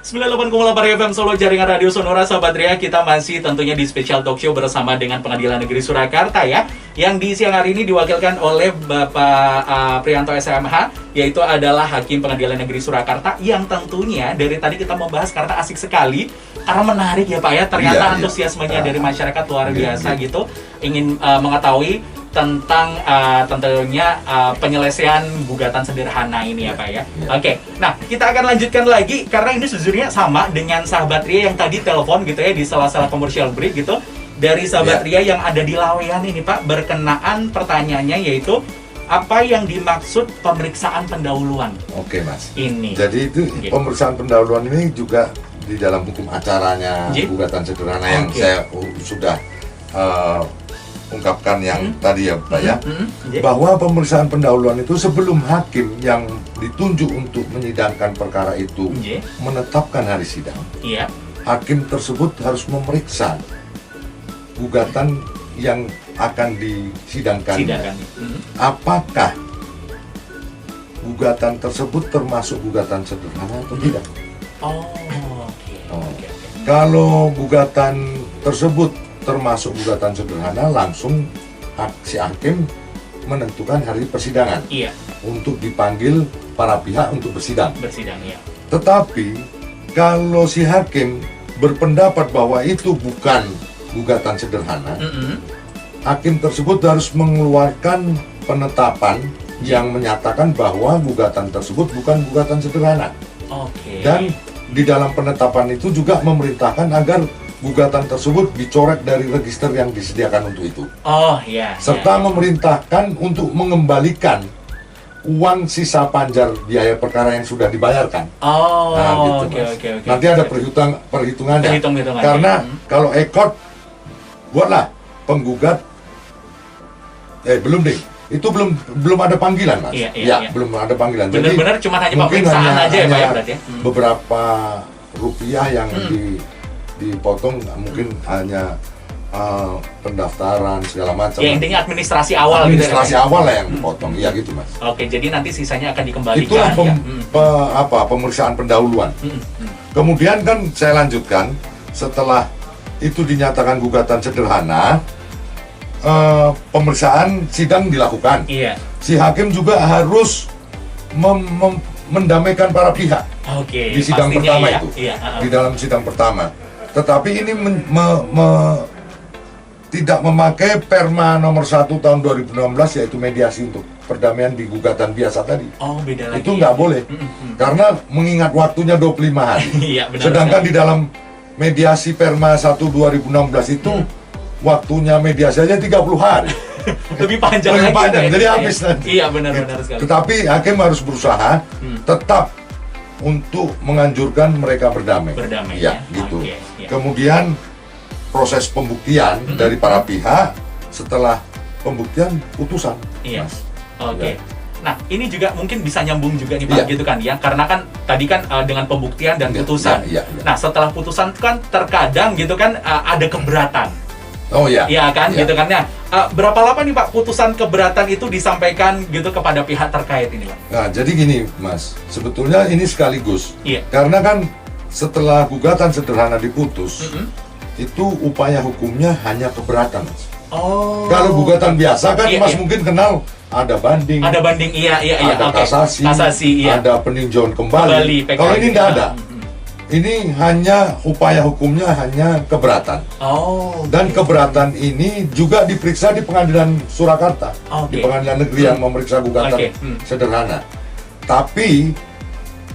98,8 FM Solo, jaringan radio Sonora. Sahabat Ria, kita masih tentunya di special talk show bersama dengan Pengadilan Negeri Surakarta ya, yang di siang hari ini diwakilkan oleh Bapak Priyanto SMH, yaitu adalah Hakim Pengadilan Negeri Surakarta, yang tentunya dari tadi kita membahas karena asik sekali, karena menarik ya Pak ya, ternyata antusiasmenya dari masyarakat luar biasa gitu, ingin mengetahui tentang tentunya penyelesaian gugatan sederhana ini ya Pak ya. Oke, nah kita akan lanjutkan lagi karena ini sejujurnya sama dengan sahabat Ria yang tadi telepon gitu ya di salah-salah commercial break gitu. Dari sahabat Ria yang ada di Lawean ini Pak, berkenaan pertanyaannya yaitu apa yang dimaksud pemeriksaan pendahuluan? Oke Mas. Ini. Jadi itu pemeriksaan pendahuluan ini juga di dalam hukum acaranya gugatan sederhana yang saya sudah ungkapkan yang tadi ya Pak ya, bahwa pemeriksaan pendahuluan itu sebelum hakim yang ditunjuk untuk menyidangkan perkara itu menetapkan hari sidang, hakim tersebut harus memeriksa gugatan yang akan disidangkan. Apakah gugatan tersebut termasuk gugatan sederhana atau tidak? Kalau gugatan tersebut termasuk gugatan sederhana, langsung si hakim menentukan hari persidangan untuk dipanggil para pihak untuk bersidang. Tetapi kalau si hakim berpendapat bahwa itu bukan gugatan sederhana, hakim tersebut harus mengeluarkan penetapan yang menyatakan bahwa gugatan tersebut bukan gugatan sederhana. Dan di dalam penetapan itu juga memerintahkan agar gugatan tersebut dicoret dari register yang disediakan untuk itu. Serta memerintahkan untuk mengembalikan uang sisa panjar biaya perkara yang sudah dibayarkan. Gitu, nanti ada perhitungannya. Karena kalau ekot buatlah penggugat, belum deh. Itu belum ada panggilan Mas. Belum ada panggilan. Benar-benar cuma hanya pemeriksaan aja ya Pak ya berarti ya. Beberapa rupiah yang dipotong, mungkin hanya pendaftaran segala macam. Ya intinya administrasi awal administrasi awal lah yang dipotong, iya gitu Mas. Oke, jadi nanti sisanya akan dikembalikan. Itulah pemeriksaan pendahuluan. Kemudian kan saya lanjutkan, setelah itu dinyatakan gugatan sederhana, pemeriksaan sidang dilakukan. Si hakim juga harus mendamaikan para pihak di sidang pertama itu, di dalam sidang pertama. Tetapi ini tidak memakai Perma nomor 1 tahun 2016, yaitu mediasi untuk perdamaian di gugatan biasa tadi. Beda lagi. Itu nggak boleh, karena mengingat waktunya 25 hari. Sedangkan di dalam mediasi Perma 1 2016 itu waktunya mediasi aja 30 hari. Lebih panjang lagi. Jadi habis nanti. Iya benar-benar sekali. Tetapi hakim harus berusaha tetap untuk menganjurkan mereka berdamai. Ya, gitu. Kemudian proses pembuktian dari para pihak, setelah pembuktian putusan. Nah, ini juga mungkin bisa nyambung juga nih Pak, gitu kan ya, karena kan tadi kan dengan pembuktian dan putusan. Nah, setelah putusan kan terkadang gitu kan ada keberatan. Iya kan, gitu kan ya. Berapa lama nih Pak putusan keberatan itu disampaikan gitu kepada pihak terkait ini Pak? Nah, jadi gini Mas, sebetulnya ini sekaligus. Karena kan setelah gugatan sederhana diputus, itu upaya hukumnya hanya keberatan Mas. Kalau gugatan biasa kan Mas mungkin kenal ada banding. Ada kasasi, ada peninjauan kembali. Kalau ini tidak ada. Ini hanya upaya hukumnya hanya keberatan. Dan keberatan ini juga diperiksa di Pengadilan Surakarta, di Pengadilan Negeri yang memeriksa gugatan sederhana. Tapi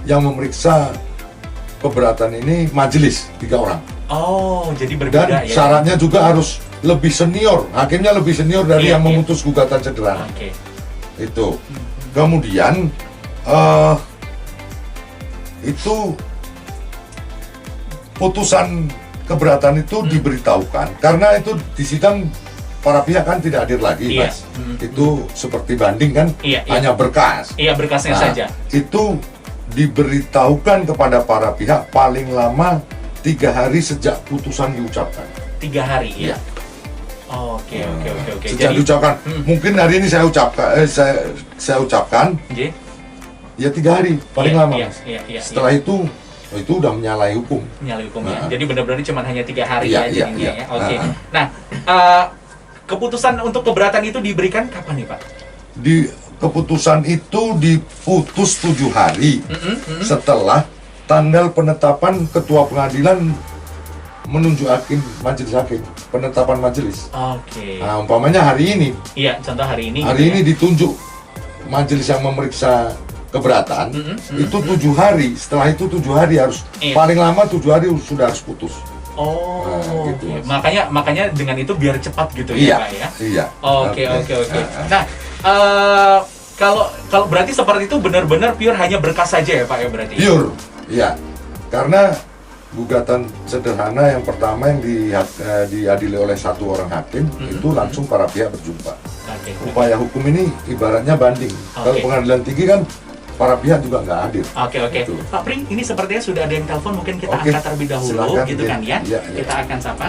yang memeriksa keberatan ini majelis 3 orang. Jadi berbeda. Dan syaratnya juga harus lebih senior, hakimnya lebih senior dari yang memutus gugatan sederhana. Itu. Kemudian itu putusan keberatan itu diberitahukan karena itu di sidang para pihak kan tidak hadir lagi Mas. Itu seperti banding kan, hanya berkas. Berkasnya saja. Itu diberitahukan kepada para pihak paling lama 3 hari sejak putusan diucapkan. 3 hari ya. Sejak diucapkan. Mungkin hari ini saya ucapkan. Ya 3 hari paling lama. Setelah itu itu udah menyalahi hukum. Menyalahi hukum ya. Jadi benar-benar cuma hanya 3 hari iya, ya jadinya iya. ya. Oke. Nah, keputusan untuk keberatan itu diberikan kapan nih Pak? Keputusan itu diputus 7 hari setelah tanggal penetapan ketua pengadilan menunjuk majelis hakim, penetapan majelis. Oke. Nah, umpamanya hari ini. Iya, contoh hari ini. Hari ini ditunjuk majelis yang memeriksa keberatan, itu 7 hari. Setelah itu 7 hari harus paling lama 7 hari sudah harus putus. Oh, nah, gitu, makanya dengan itu biar cepat gitu ya Pak ya. Iya. Oke. Nah, kalau berarti seperti itu benar-benar pure hanya berkas saja ya Pak ya berarti? Pure, iya. Karena gugatan sederhana yang pertama yang diadili oleh satu orang hakim itu langsung para pihak berjumpa. Upaya hukum ini ibaratnya banding. Kalau pengadilan tinggi kan para pihak juga nggak hadir. Oke. Gitu. Pak Pri, ini sepertinya sudah ada yang telepon, mungkin kita angkat terlebih dahulu. Silakan, gitu kan ya? Kita akan sapa.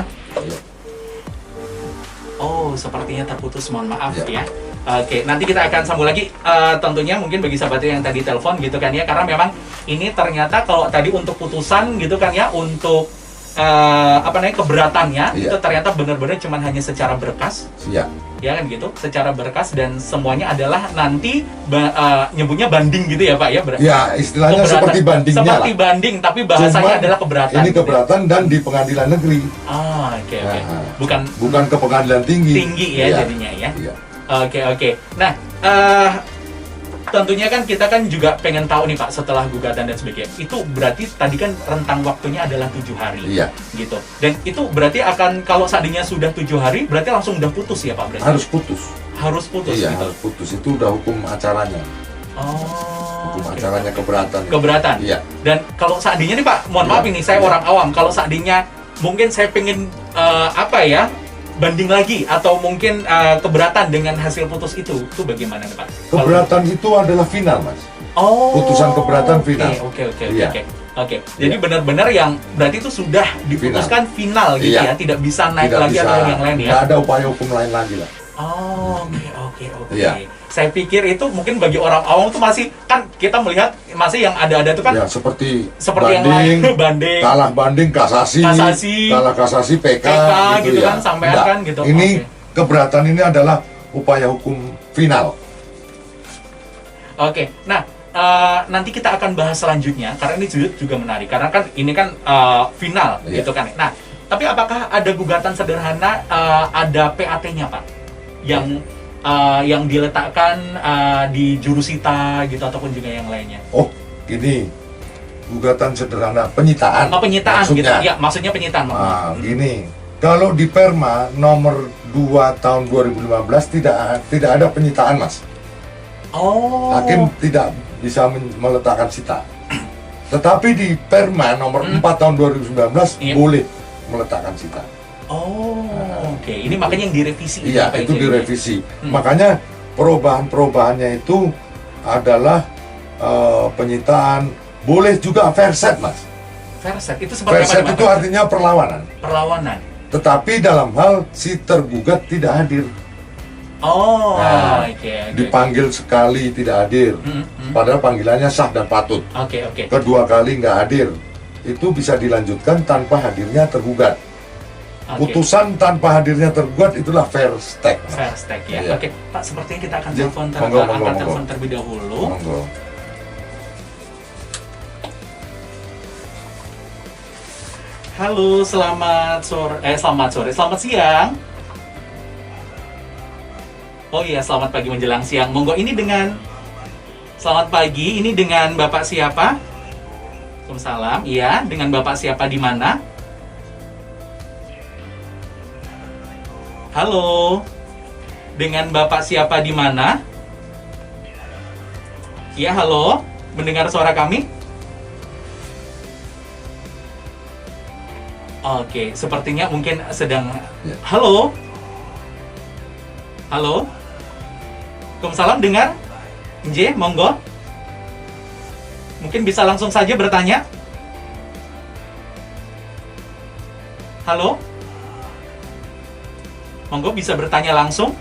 Oh, sepertinya terputus, mohon maaf ya. Oke, nanti kita akan sambung lagi. Tentunya mungkin bagi sahabat yang tadi telepon gitu kan ya, karena memang ini ternyata kalau tadi untuk putusan gitu kan ya, untuk keberatannya itu ternyata benar-benar cuman hanya secara berkas. Ya kan gitu, secara berkas dan semuanya adalah nanti nyebutnya banding gitu ya Pak ya. Ya, istilahnya keberatan, seperti bandingnya seperti lah. Banding, tapi bahasanya adalah keberatan. Ini keberatan gitu. Dan di pengadilan negeri. Oke. Bukan ke pengadilan tinggi. Tinggi ya jadinya ya. Oke. Nah, tentunya kan kita kan juga pengen tahu nih Pak, setelah gugatan dan sebagainya, itu berarti tadi kan rentang waktunya adalah 7 hari. Gitu. Dan itu berarti akan, kalau seandainya sudah 7 hari, berarti langsung udah putus ya Pak? Berarti? Harus putus. Harus putus gitu? Harus putus. Itu udah hukum acaranya. Hukum acaranya keberatan. Keberatan? Iya. Dan kalau seandainya nih Pak, mohon maaf ini, saya orang awam, kalau seandainya mungkin saya pengen banding lagi atau mungkin keberatan dengan hasil putus itu bagaimana nih Pak? Keberatan itu adalah final Mas. Putusan keberatan final. Oke. Jadi benar-benar yang berarti itu sudah diputuskan final gitu ya, tidak bisa naik lagi atau yang lain ya. Tidak ada upaya hukum lain lagi lah. Oke. Saya pikir itu mungkin bagi orang awam tuh masih, kan kita melihat masih yang ada tuh kan seperti banding, yang lain, banding, kalah banding, kasasi, kalah kasasi, PK gitu kan, sampean kan gitu. Ini keberatan ini adalah upaya hukum final. Oke. Nah, nanti kita akan bahas selanjutnya karena ini juga menarik karena kan ini kan final gitu kan. Nah, tapi apakah ada gugatan sederhana, ada PAT-nya Pak yang diletakkan di jurusita gitu ataupun juga yang lainnya? Oh, gini, gugatan sederhana penyitaan. Penyitaan maksudnya. gitu. Ya, maksudnya penyitaan. Gini, kalau di Perma nomor 2 tahun 2015 tidak ada penyitaan, Mas. Hakim tidak bisa meletakkan sita. Tetapi di Perma nomor 4 tahun 2019 boleh meletakkan sita. Oke. Ini makanya yang direvisi. Iya, itu direvisi. Makanya perubahan-perubahannya itu adalah penyitaan, boleh juga verset, Mas. Verset itu seperti verset apa? Verset itu artinya perlawanan. Perlawanan. Tetapi dalam hal si tergugat tidak hadir. Dipanggil sekali tidak hadir. Padahal panggilannya sah dan patut. Kedua kali nggak hadir. Itu bisa dilanjutkan tanpa hadirnya tergugat. Putusan tanpa hadirnya tergugat itulah fair stake. Fair stake ya. Oke, Pak, sepertinya kita akan telepon terlebih dahulu. Halo, selamat siang. Oh iya, selamat pagi menjelang siang. Monggo, ini dengan selamat pagi, ini dengan Bapak siapa? Waalaikumsalam. Iya, dengan Bapak siapa di mana? Halo, dengan Bapak siapa di mana? Ya, halo, mendengar suara kami? Oke, sepertinya mungkin sedang. Halo, Waalaikumsalam, dengar? Nje, monggo. Mungkin bisa langsung saja bertanya. Halo? Monggo bisa bertanya langsung.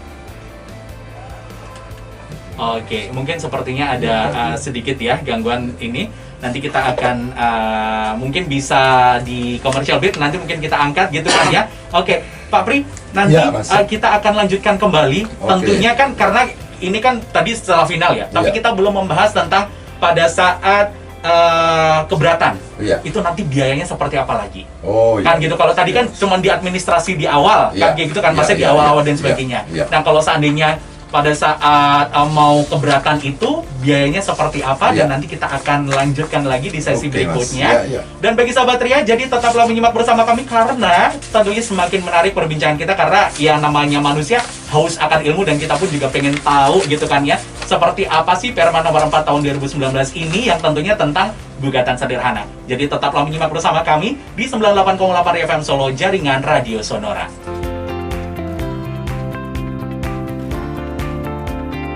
Oke, mungkin sepertinya ada sedikit ya gangguan ini. Nanti kita akan mungkin bisa di commercial break, nanti mungkin kita angkat gitu kan ya. Oke, Pak Pri, nanti kita akan lanjutkan kembali. Tentunya kan karena ini kan tadi setelah final ya, tapi kita belum membahas tentang pada saat keberatan. Itu nanti biayanya seperti apa lagi? Kan gitu, kalau tadi kan cuma di administrasi di awal, kan gitu kan, masih di awal-awal dan sebagainya. Nah, kalau seandainya pada saat mau keberatan itu biayanya seperti apa, dan nanti kita akan lanjutkan lagi di sesi berikutnya. Dan bagi sahabat Ria, jadi tetaplah menyimak bersama kami karena tentunya semakin menarik perbincangan kita, karena ya namanya manusia haus akan ilmu dan kita pun juga pengen tahu gitu kan ya, seperti apa sih Perma nomor 4 tahun 2019 ini yang tentunya tentang gugatan sederhana. Jadi tetaplah menyimak bersama kami di 98,8 FM Solo, jaringan Radio Sonora.